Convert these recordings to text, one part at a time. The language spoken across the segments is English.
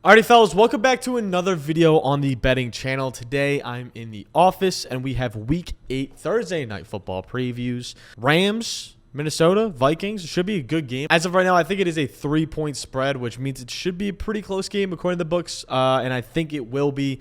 Alrighty, fellas, welcome back to another video on the betting channel. Today, I'm in the office, and we have Week 8 Thursday Night Football previews. Rams, Minnesota, Vikings. It should be a good game. As of right now, I think it is a 3-point spread, which means it should be a pretty close game according to the books, and I think it will be.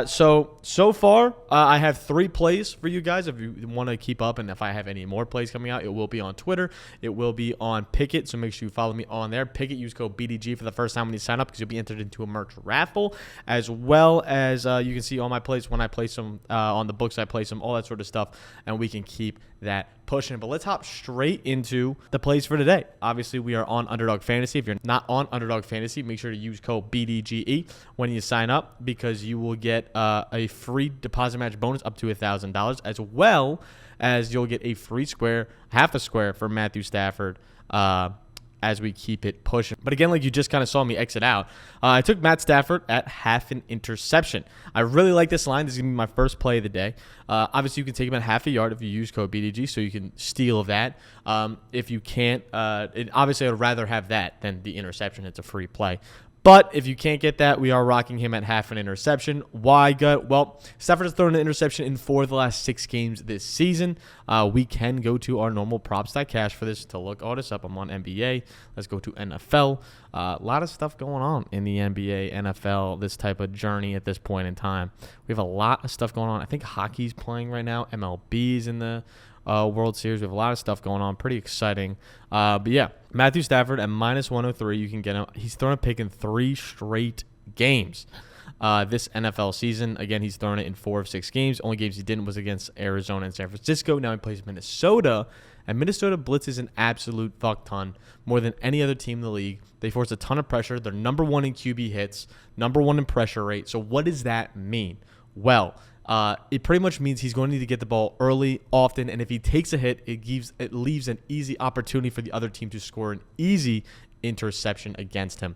So far, I have 3 plays for you guys if you want to keep up, and if I have any more plays coming out, it will be on Twitter. It will be on Pickett, so make sure you follow me on there. Pickett, use code BDG for the first time when you sign up because you'll be entered into a merch raffle, as well as you can see all my plays when I place them on the books. I place them, all that sort of stuff, and we can keep that pushing. But let's hop straight into the plays for today. Obviously, we are on Underdog Fantasy. If you're not on Underdog Fantasy, make sure to use code BDGE when you sign up because you will get a free deposit match bonus up to $1,000, as well as you'll get a free square, half a square for Matthew Stafford as we keep it pushing. But again, like you just kind of saw me exit out, I took Matt Stafford at half an interception. I really like this line. This is going to be my first play of the day. Obviously, you can take him at half a yard if you use code BDG, so you can steal that. If you can't, obviously, I'd rather have that than the interception. It's a free play. But if you can't get that, we are rocking him at half an interception. Why, Gut? Well, Stafford has thrown an interception in 4 of the last 6 games this season. We can go to our normal props.cash for this to look all this up. I'm on NBA. Let's go to NFL. A lot of stuff going on in the NBA, NFL, this type of journey at this point in time. We have a lot of stuff going on. I think hockey's playing right now. MLB's in the World Series. We have a lot of stuff going on. Pretty exciting. But yeah, Matthew Stafford at minus 103. You can get him. He's thrown a pick in 3 straight games this NFL season. Again, he's thrown it in 4 of 6 games. Only games he didn't was against Arizona and San Francisco. Now he plays Minnesota, and Minnesota blitzes an absolute fuck ton, more than any other team in the league. They force a ton of pressure. They're number 1 in QB hits, number 1 in pressure rate. So what does that mean? Well, it pretty much means he's going to need to get the ball early, often, and if he takes a hit, it leaves an easy opportunity for the other team to score an easy interception against him.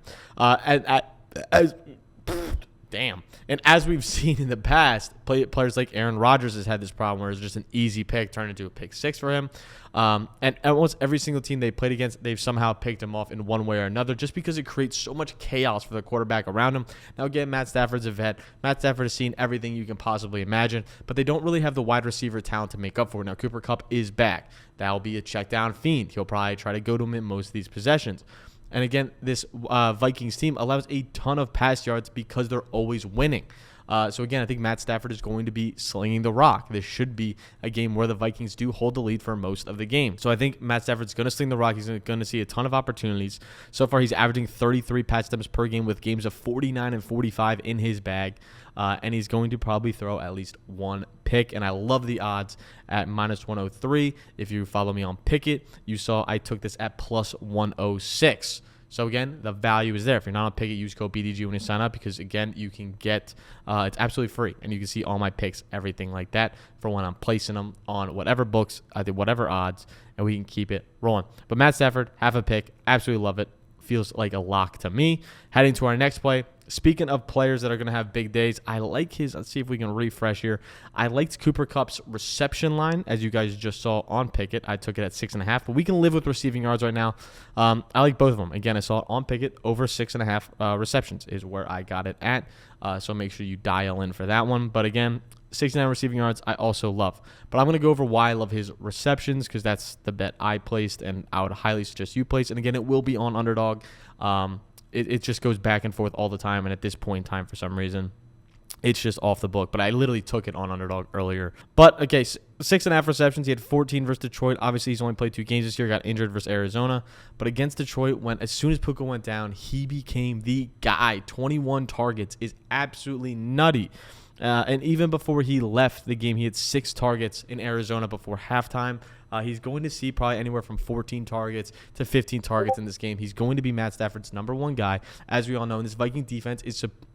Damn. And as we've seen in the past, players like Aaron Rodgers has had this problem where it's just an easy pick turned into a pick 6 for him. And almost every single team they played against, they've somehow picked him off in one way or another just because it creates so much chaos for the quarterback around him. Now, again, Matt Stafford's a vet. Matt Stafford has seen everything you can possibly imagine, but they don't really have the wide receiver talent to make up for it. Now, Kupp is back. That'll be a check down fiend. He'll probably try to go to him in most of these possessions. And again, this Vikings team allows a ton of pass yards because they're always winning. So again, I think Matt Stafford is going to be slinging the rock. This should be a game where the Vikings do hold the lead for most of the game. So I think Matt Stafford's going to sling the rock. He's going to see a ton of opportunities. So far, he's averaging 33 pass attempts per game with games of 49 and 45 in his bag. And he's going to probably throw at least 1 pick. And I love the odds at minus 103. If you follow me on Pickett, you saw I took this at plus 106. So, again, the value is there. If you're not on Pickett, use code BDG when you sign up because, again, you can get it's absolutely free. And you can see all my picks, everything like that for when I'm placing them on whatever books, I did whatever odds, and we can keep it rolling. But Matt Stafford, half a pick, absolutely love it. Feels like a lock to me. Heading to our next play. Speaking of players that are going to have big days, I like his. Let's see if we can refresh here. I liked Cooper Kupp's reception line, as you guys just saw on Pickett. I took it at 6.5, but we can live with receiving yards right now. I like both of them. Again, I saw it on Pickett over 6.5 receptions is where I got it at. So make sure you dial in for that one. But again, 69 receiving yards, I also love. But I'm going to go over why I love his receptions because that's the bet I placed, and I would highly suggest you place. And again, it will be on Underdog. It just goes back and forth all the time, and at this point in time, for some reason, it's just off the book. But I literally took it on Underdog earlier. But, okay, 6.5 receptions. He had 14 versus Detroit. Obviously, he's only played 2 games this year. Got injured versus Arizona. But against Detroit, as soon as Puka went down, he became the guy. 21 targets is absolutely nutty. And even before he left the game, he had 6 targets in Arizona before halftime. He's going to see probably anywhere from 14 targets to 15 targets in this game. He's going to be Matt Stafford's number 1 guy. As we all know, and this Viking defense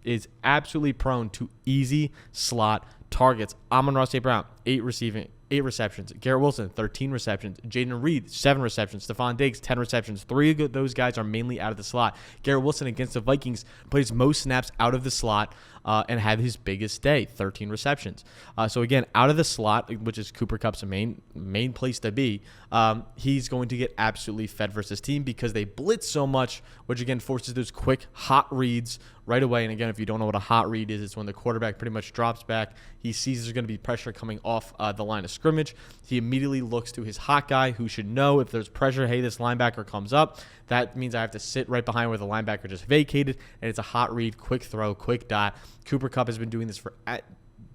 is absolutely prone to easy slot targets. Amon-Ra St. Brown, 8 receptions. Garrett Wilson, 13 receptions. Jaden Reed, 7 receptions. Stephon Diggs, 10 receptions. 3 of those guys are mainly out of the slot. Garrett Wilson against the Vikings plays most snaps out of the slot and had his biggest day, 13 receptions. So again, out of the slot, which is Cooper Kupp's main place to be, he's going to get absolutely fed versus team because they blitz so much, which again forces those quick, hot reads right away. And again, if you don't know what a hot read is, it's when the quarterback pretty much drops back. He sees there's going to be pressure coming off the line of scrimmage. He immediately looks to his hot guy, who should know if there's pressure. Hey, this linebacker comes up. That means I have to sit right behind where the linebacker just vacated, and it's a hot read, quick throw, quick dot. Cooper Kupp has been doing this for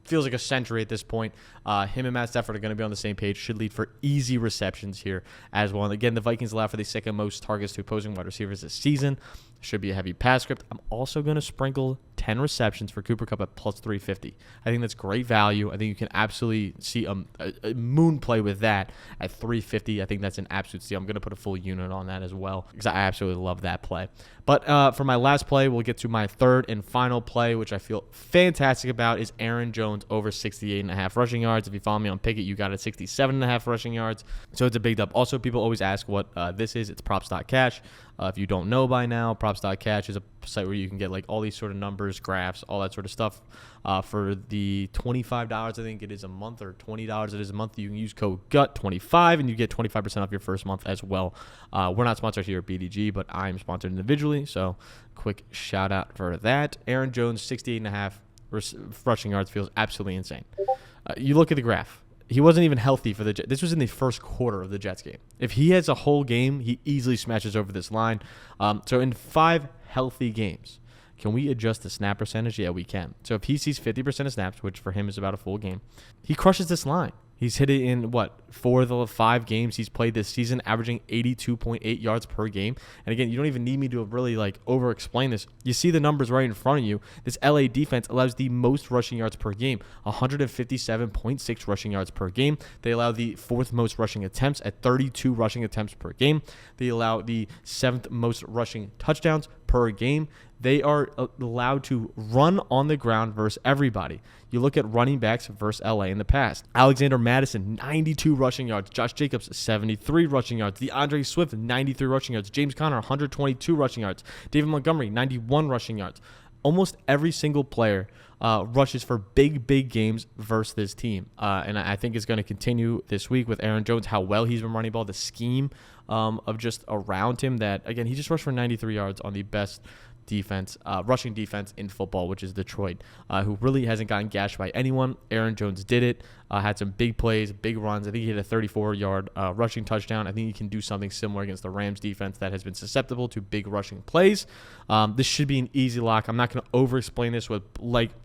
feels like a century at this point. Him and Matt Stafford are going to be on the same page. Should lead for easy receptions here as well. And again, the Vikings allow for the second most targets to opposing wide receivers this season. Should be a heavy pass script. I'm also going to sprinkle 10 receptions for Cooper Kupp at plus 350. I think that's great value. I think you can absolutely see a moon play with that at 350. I think that's an absolute steal. I'm going to put a full unit on that as well because I absolutely love that play. But for my last play, we'll get to my third and final play, which I feel fantastic about, is Aaron Jones over 68.5 rushing yards. If you follow me on Pickett, you got it 67.5 rushing yards. So it's a big dub. Also, people always ask what this is. It's props.cash. If you don't know by now, props.cash is a site where you can get like all these sort of numbers, graphs, all that sort of stuff. For the $25, I think it is a month, or $20 it is a month, you can use code GUT25 and you get 25% off your first month as well. We're not sponsored here at BDG, but I'm sponsored individually, so quick shout out for that. Aaron Jones, 68.5 rushing yards, feels absolutely insane. You look at the graph. He wasn't even healthy for the Jets. This was in the first quarter of the Jets game. If he has a whole game, he easily smashes over this line. So in 5 healthy games, can we adjust the snap percentage? Yeah, we can. So if he sees 50% of snaps, which for him is about a full game, he crushes this line. He's hit it in, 4 of the 5 games he's played this season, averaging 82.8 yards per game. And again, you don't even need me to really over-explain this. You see the numbers right in front of you. This LA defense allows the most rushing yards per game, 157.6 rushing yards per game. They allow the 4th most rushing attempts at 32 rushing attempts per game. They allow the 7th most rushing touchdowns per game. They are allowed to run on the ground versus everybody. You look at running backs versus LA in the past. Alexander Madison, 92 rushing yards. Josh Jacobs, 73 rushing yards. DeAndre Swift, 93 rushing yards. James Conner, 122 rushing yards. David Montgomery, 91 rushing yards. Almost every single player rushes for big games versus this team. And I think it's going to continue this week with Aaron Jones, how well he's been running ball, the scheme of just around him that, again, he just rushed for 93 yards on the best defense, rushing defense in football, which is Detroit, who really hasn't gotten gashed by anyone. Aaron Jones did it, had some big plays, big runs. I think he hit a 34-yard rushing touchdown. I think he can do something similar against the Rams defense that has been susceptible to big rushing plays. This should be an easy lock. I'm not going to over-explain this with,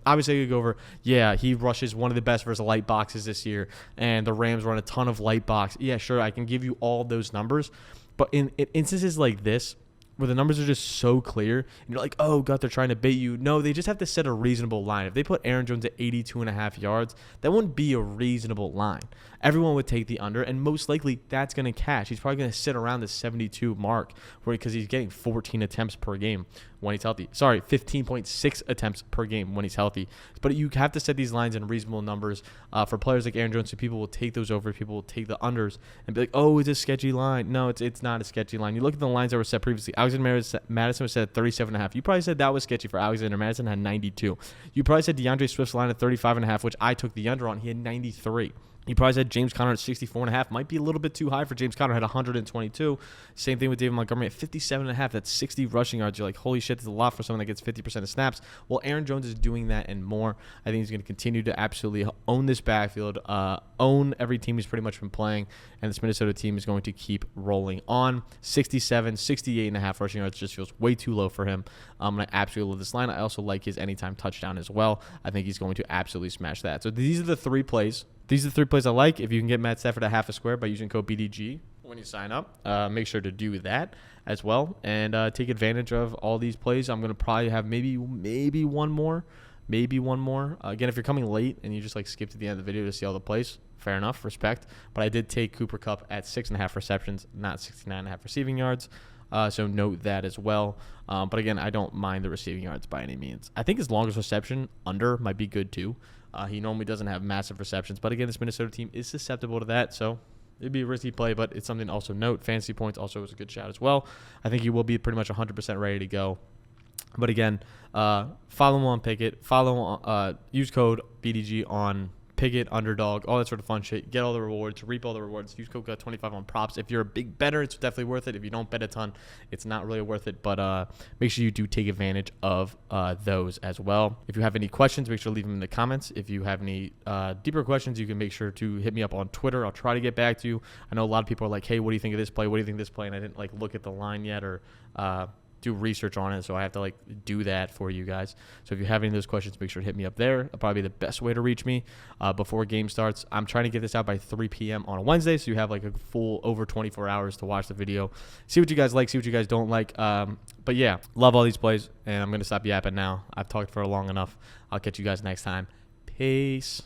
obviously I could go over, he rushes one of the best versus light boxes this year, and the Rams run a ton of light box. Yeah, sure, I can give you all those numbers, but in instances like this, where the numbers are just so clear, and you're like, oh, God, they're trying to bait you. No, they just have to set a reasonable line. If they put Aaron Jones at 82.5 yards, that wouldn't be a reasonable line. Everyone would take the under, and most likely that's going to cash. He's probably going to sit around the 72 mark because he's getting 14 attempts per game when he's healthy. Sorry, 15.6 attempts per game when he's healthy. But you have to set these lines in reasonable numbers for players like Aaron Jones, so people will take those over. People will take the unders and be like, oh, it's a sketchy line. No, it's not a sketchy line. You look at the lines that were set previously. Alexander Madison was set at 37.5. You probably said that was sketchy for Alexander Madison, had 92. You probably said DeAndre Swift's line at 35.5, which I took the under on. He had 93. You probably said James Conner at 64.5. Might be a little bit too high for James Conner. Had 122. Same thing with David Montgomery at 57.5. That's 60 rushing yards. You're like, holy shit, that's a lot for someone that gets 50% of snaps. Well, Aaron Jones is doing that and more. I think he's going to continue to absolutely own this backfield, own every team he's pretty much been playing, and this Minnesota team is going to keep rolling on. 67, 68.5 rushing yards just feels way too low for him. And I absolutely love this line. I also like his anytime touchdown as well. I think he's going to absolutely smash that. So these are the 3 plays. These are the 3 plays I like. If you can get Matt Stafford at half a square by using code BDG when you sign up, make sure to do that as well and take advantage of all these plays. I'm going to probably have maybe one more. Again, if you're coming late and you just skip to the end of the video to see all the plays, fair enough, respect. But I did take Cooper Kupp at 6.5 receptions, not 69.5 receiving yards. So note that as well. But again, I don't mind the receiving yards by any means. I think his longest reception under might be good too. He normally doesn't have massive receptions. But again, this Minnesota team is susceptible to that. So it'd be a risky play, but it's something to also note. Fantasy points also is a good shout as well. I think he will be pretty much 100% ready to go. But again, follow him on Pickett. Use code BDG on pick it, underdog, all that sort of fun shit. Get all the rewards, reap all the rewards. Use code 25 on props. If you're a big bettor, it's definitely worth it. If you don't bet a ton, it's not really worth it. But make sure you do take advantage of those as well. If you have any questions, make sure to leave them in the comments. If you have any deeper questions, you can make sure to hit me up on Twitter. I'll try to get back to you. I know a lot of people are like, hey, what do you think of this play? What do you think of this play? And I didn't like look at the line yet or do research on it, so I have to like do that for you guys. So if you have any of those questions, make sure to hit me up there. That'll probably be the best way to reach me before game starts. I'm trying to get this out by 3 p.m. on a Wednesday, so you have like a full over 24 hours to watch the video. See what you guys like, see what you guys don't like. But yeah, love all these plays, and I'm going to stop yapping now. I've talked for long enough. I'll catch you guys next time. Peace.